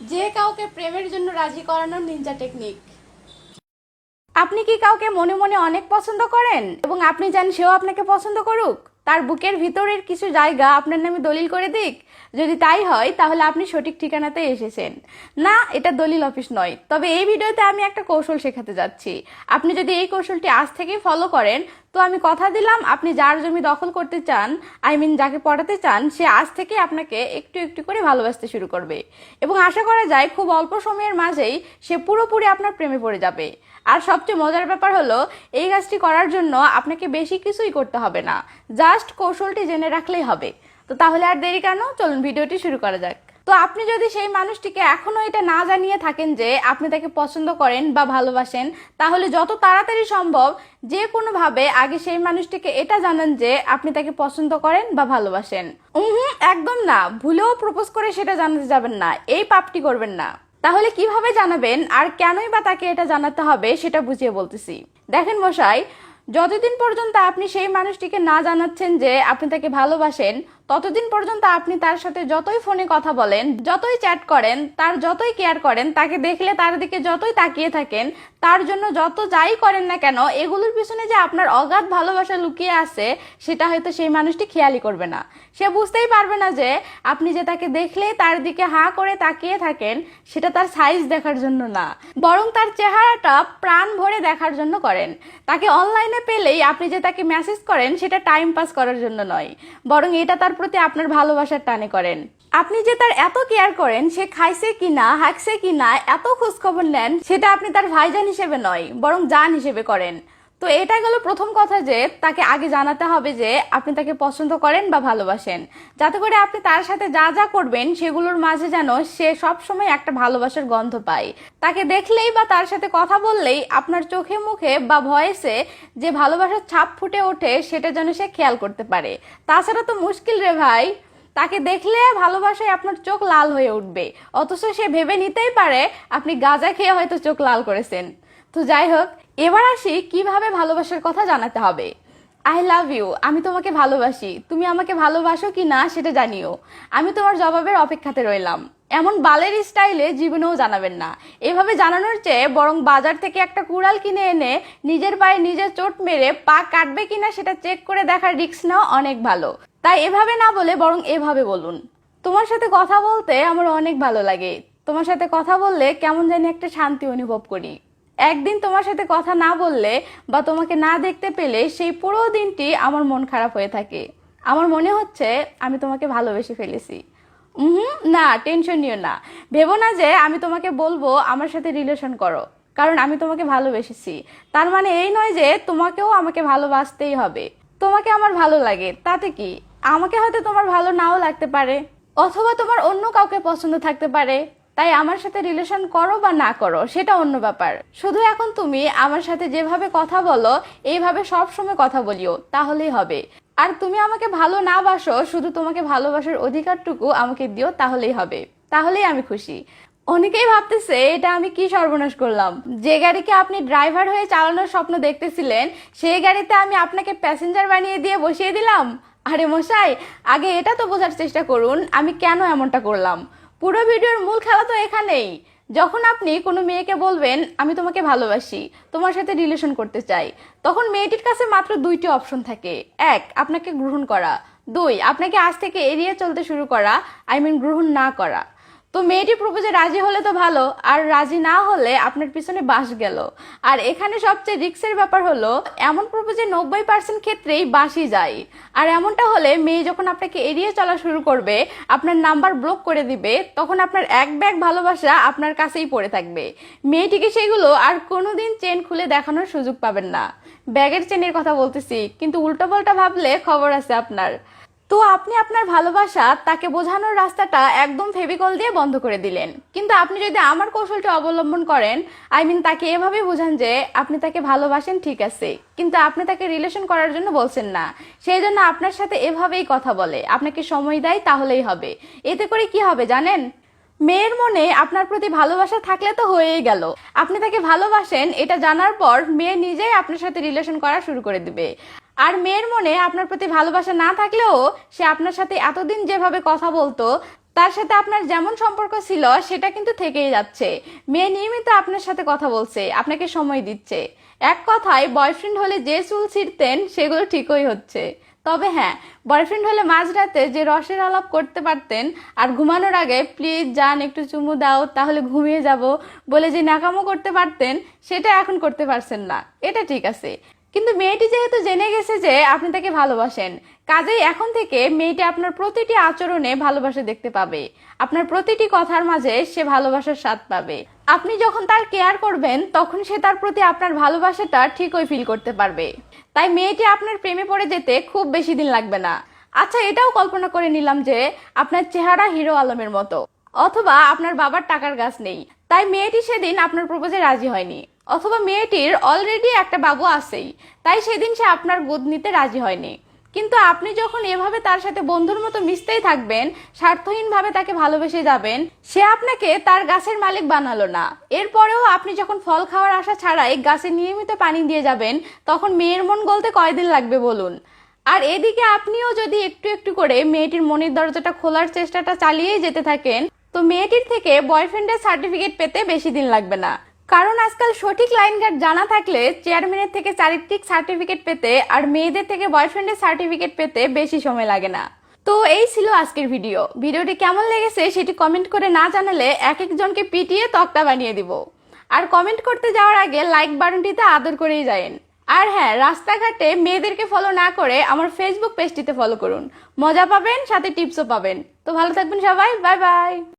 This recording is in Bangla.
যে কাউকে প্রেমের জন্য রাজি করানোর নিনজা টেকনিক। আপনি কি কাউকে মনে মনে অনেক পছন্দ করেন এবং আপনি চান সেও আপনাকে পছন্দ করুক, তার বুকের ভিতরের কিছু জায়গা আপনার নামে দলিল করে দিক? যদি তাই হয় তাহলে আপনি সঠিক ঠিকানাতে এসেছেন। না, এটা দলিল অফিস নয়। তবে এই ভিডিওতে আমি একটা কৌশল শেখাতে যাচ্ছি। আপনি যদি এই কৌশলটি আজ থেকেই ফলো করেন তো আমি কথা দিলাম, আপনি যার জমি দখল করতে চান, যাকে পটাতে চান, সে আজ থেকে আপনাকে একটু একটু করে ভালোবাসতে শুরু করবে এবং আশা করা যায় খুব অল্প সময়ের মাঝেই সে পুরোপুরি আপনার প্রেমে পড়ে যাবে। আর সবচেয়ে মজার ব্যাপার হলো, এই কাজটি করার জন্য আপনাকে বেশি কিছুই করতে হবে না, জাস্ট কৌশলটি জেনে রাখলেই হবে। তো তাহলে আর দেরি কেন, চলুন ভিডিওটি শুরু করা যাক। তো আপনি যদি সেই মানুষটিকে এখনো এটা না জানিয়ে থাকেন যে আপনি তাকে পছন্দ করেন বা ভালোবাসেন, তাহলে যত তাড়াতাড়ি সম্ভব যে কোনোভাবে আগে সেই মানুষটিকে এটা জানান যে আপনি তাকে পছন্দ করেন বা ভালোবাসেন। একদম না, ভুলেও প্রপোজ করে সেটা জানাতে যাবেন না, এই পাপটি করবেন না। তাহলে কিভাবে জানাবেন আর কেনই বা তাকে এটা জানাতে হবে সেটা বুঝিয়ে বলতেছি। দেখেন মশাই, যতদিন পর্যন্ত আপনি সেই মানুষটিকে না জানাচ্ছেন যে আপনি তাকে ভালোবাসেন, ততদিন পর্যন্ত আপনি তার সাথে যতই ফোনে কথা বলেন, যতই চ্যাট করেন, তার যতই কেয়ার করেন, তাকে দেখলে তার দিকে যতই তাকিয়ে থাকেন, তার জন্য যত যাই করেন না কেন, এগুলোর পিছনে যে আপনার অগাধ ভালোবাসা লুকিয়ে আছে সেটা হয়তো সেই মানুষটি খেয়ালই করবে না। সে বুঝতেই পারবে না যে আপনি যে তাকে দেখলে তার দিকে হাঁ করে তাকিয়ে থাকেন সেটা তার সাইজ দেখার জন্য না, বরং তার চেহারাটা প্রাণ ভরে দেখার জন্য করেন। তাকে অনলাইনে পেলেই আপনি যে তাকে মেসেজ করেন সেটা টাইম পাস করার জন্য নয়, বরং এটা তার প্রতি আপনার ভালোবাসার টানে করেন। আপনি যে তার এত কেয়ার করেন, সে খাইছে কিনা, হাঁকছে কিনা, এত খোঁজ খবর নেন, সেটা আপনি তার ভাইজান হিসেবে নয় বরং জান হিসেবে করেন। তো এটা গেল প্রথম কথা, যে তাকে আগে জানাতে হবে যে আপনি তাকে পছন্দ করেন বা ভালোবাসেন, যাতে করে আপনি তার সাথে যা যা করবেন সেগুলোর মাঝে যেন সে সবসময় একটা ভালোবাসার গন্ধ পায়। তাকে দেখলেই বা তার সাথে কথা বললেই আপনার চোখে মুখে বা ভয়েসে যে ভালোবাসার ছাপ ফুটে ওঠে সেটা যেন সে খেয়াল করতে পারে। তাছাড়া তো মুশকিল রে ভাই, তাকে দেখলে ভালোবাসায় আপনার চোখ লাল হয়ে উঠবে, অথচ সে ভেবে নিতেই পারে আপনি গাঁজা খেয়ে হয়তো চোখ লাল করেছেন। তো যাই হোক, এবার আসি কিভাবে ভালোবাসার কথা জানাতে হবে। আই লাভ ইউ, আমি তোমাকে ভালোবাসি, তুমি আমাকে ভালোবাসো কি না সেটা জানিও, আমি তোমার জবাবের অপেক্ষাতে রইলাম। এমন বালের স্টাইলে জীবনেও জানাবেন না। এভাবে জানানোর চেয়ে বরং বাজার থেকে একটা কুড়াল কিনে এনে নিজের পায়ে নিজের চোট মেরে পা কাটবে কিনা সেটা চেক করে দেখার রিস্ক নেওয়া অনেক ভালো। তাই এভাবে না বলে বরং এভাবে বলুন, তোমার সাথে কথা বলতে আমার অনেক ভালো লাগে, তোমার সাথে কথা বললে কেমন জানি একটা শান্তি অনুভব করি। একদিন তোমার সাথে কথা না বললে বা তোমাকে না দেখতে পেলে সেই পুরো দিনটি আমার মন খারাপ হয়ে থাকে। আমার মনে হচ্ছে আমি তোমাকে ভালোবেসে ফেলেছি। না, টেনশন নিও না, ভেবো না যে আমি তোমাকে বলবো আমার সাথে রিলেশন করো, কারণ আমি তোমাকে ভালোবেসেছি। তার মানে এই নয় যে তোমাকেও আমাকে ভালোবাসতেই হবে। তোমাকে আমার ভালো লাগে তাতে কি, আমাকে হয়তো তোমার ভালো নাও লাগতে পারে, অথবা তোমার অন্য কাউকে পছন্দ থাকতে পারে। তাই আমার সাথে রিলেশন করো বা না করো সেটা অন্য ব্যাপার, শুধু এখন তুমি আমার সাথে যেভাবে কথা বলো এইভাবে সব সময় কথা বলিও, তাহলেই হবে। আর তুমি আমাকে ভালো না বাসো, শুধু তোমাকে ভালোবাসার অধিকারটুকু আমাকে দিও, তাহলেই হবে, তাহলেই আমি খুশি। অনেকেই ভাবতেছে এটা আমি কি সর্বনাশ করলাম, যে গাড়িকে আপনি ড্রাইভার হয়ে চালানোর স্বপ্ন দেখতেছিলেন সেই গাড়িতে আমি আপনাকে প্যাসেঞ্জার বানিয়ে দিয়ে বসিয়ে দিলাম। আরে মশাই, আগে এটা তো বোঝার চেষ্টা করুন আমি কেন এমনটা করলাম। পুরো ভিডিওর মূল খেলা তো এখানেই। যখন আপনি কোনো মেয়েকে বলবেন আমি তোমাকে ভালোবাসি, তোমার সাথে রিলেশন করতে চাই, তখন মেয়েটির কাছে মাত্র দুইটি অপশন থাকে। এক, আপনাকে গ্রহণ করা। দুই, আপনাকে আজ থেকে এড়িয়ে চলতে শুরু করা, গ্রহণ না করা। তো মেয়েটি প্রপোজে রাজি হলে তো ভালো, আর রাজি না হলে আপনার পিছনে বাস গেল। আর এখানে সবচেয়ে রিস্কের ব্যাপার হলো, এমন প্রপোজে 90% ক্ষেত্রেই বাসই যায়। আর এমনটা হলে মেয়ে যখন আপনাকে এড়িয়ে চলা শুরু করবে, আপনার নাম্বার ব্লক করে দিবে, তখন আপনার এক ব্যাগ ভালোবাসা আপনার কাছেই পড়ে থাকবে। মেয়েটিকে সেগুলো আর কোনোদিন চেন খুলে দেখানোর সুযোগ পাবেন না। ব্যাগের চেনের কথা বলতেছি, কিন্তু উল্টোপাল্টা ভাবলে খবর আছে আপনার। তো আপনি আপনার ভালোবাসা তাকে বোঝানোর রাস্তাটা একদম ফেভিকল দিয়ে বন্ধ করে দিলেন। কিন্তু আপনি যদি আমার কৌশলটি অবলম্বন করেন, তাকে এভাবে বোঝান যে আপনি তাকে ভালোবাসেন ঠিক আছে, কিন্তু আপনি তাকে রিলেশন করার জন্য বলছেন না, সেই জন্য আপনার সাথে এভাবেই কথা বলে, আপনাকে সময় দেয়, তাহলেই হবে। এতে করে কি হবে জানেন, মেয়ের মনে আপনার প্রতি ভালোবাসা থাকলে তো হয়েই গেল। আপনি তাকে ভালোবাসেন এটা জানার পর মেয়ে নিজেই আপনার সাথে রিলেশন করা শুরু করে দিবে। আর মেয়ের মনে আপনার প্রতি ভালোবাসা না থাকলেও সে আপনার সাথে এতদিন যেভাবে কথা বলতো তার সাথে আপনার যেমন সম্পর্ক ছিল সেটা কিন্তু থেকেই যাচ্ছে। মেয়ে নিয়মিত আপনার সাথে কথা বলছে, আপনাকে সময় দিচ্ছে। এক কথায় বয়ফ্রেন্ড হলে যে চুল ছিঁড়তেন সেগুলো ঠিকই হচ্ছে। তবে হ্যাঁ, বয়ফ্রেন্ড হলে মাঝরাতে যে রসের আলাপ করতে পারতেন আর ঘুমানোর আগে প্লিজ যান একটু চুমু দাও তাহলে ঘুমিয়ে যাব বলে যে নাকামো করতে পারতেন, সেটা এখন করতে পারছেন না। এটা ঠিক আছে, কিন্তু মেয়েটি যেহেতু জেনে গেছে যে আপনি তাকে ভালোবাসেন, কাজেই এখন থেকে মেয়েটি আপনার প্রতিটি আচরণে ভালোবাসা দেখতে পাবে। আপনার প্রতিটি কথার মাঝে সে ভালোবাসার স্বাদ পাবে। আপনি যখন তার কেয়ার করবেন তখন সে তার প্রতি আপনার ভালোবাসাটা ঠিকই ফিল করতে পারবে। তাই মেয়েটি আপনার প্রেমে পড়ে যেতে খুব বেশি দিন লাগবে না। আচ্ছা, এটাও কল্পনা করে নিলাম যে আপনার চেহারা হিরো আলমের মতো, অথবা আপনার বাবার টাকার গাছ নেই, তাই মেয়েটি সেদিন আপনার প্রপোজে রাজি হয়নি, অথবা মেয়েটির অলরেডি একটা বাবু আছেই, তাই সেদিন সে আপনার গোদ নিতে রাজি হয়নি। কিন্তু আপনি যখন এভাবে তার সাথে বন্ধুর মতো মিশতেই থাকবেন, স্বার্থহীনভাবে তাকে ভালোবেসে যাবেন, সে আপনাকে তার গাছের মালিক বানালো না। এরপরেও আপনি যখন ফল খাওয়ার আশা ছাড়াই গাছে নিয়মিত পানি দিয়ে যাবেন, তখন মেয়ের মন গলতে কয়দিন লাগবে বলুন? আর এদিকে আপনিও যদি একটু একটু করে মেয়েটির মনের দরজাটা খোলার চেষ্টাটা চালিয়েই যেতে থাকেন, তো মেয়েটির থেকে বয়ফ্রেন্ডের সার্টিফিকেট পেতে বেশি দিন লাগবে না। কারণ আজকাল সঠিক লাইন গার্ড জানা থাকলে চেয়ারম্যানের থেকে চারিত্রিক সার্টিফিকেট পেতে আর মেয়েদের থেকে বয়ফ্রেন্ডের সার্টিফিকেট পেতে বেশি সময় লাগে না। তো এই ছিল আজকের ভিডিওটি কেমন লেগেছে সেটি কমেন্ট করে না জানালে এক একজনকে পিটিয়ে তক্তা বানিয়ে দিব। আর কমেন্ট করতে যাওয়ার আগে লাইক বাটনটিতে আদর করেই যায়েন। আর হ্যাঁ, রাস্তাঘাটে মেয়েদেরকে ফলো না করে আমার ফেসবুক পেজটিতে ফলো করুন, মজা পাবেন, সাথে টিপসও পাবেন। তো ভালো থাকবেন সবাই, বাই বাই।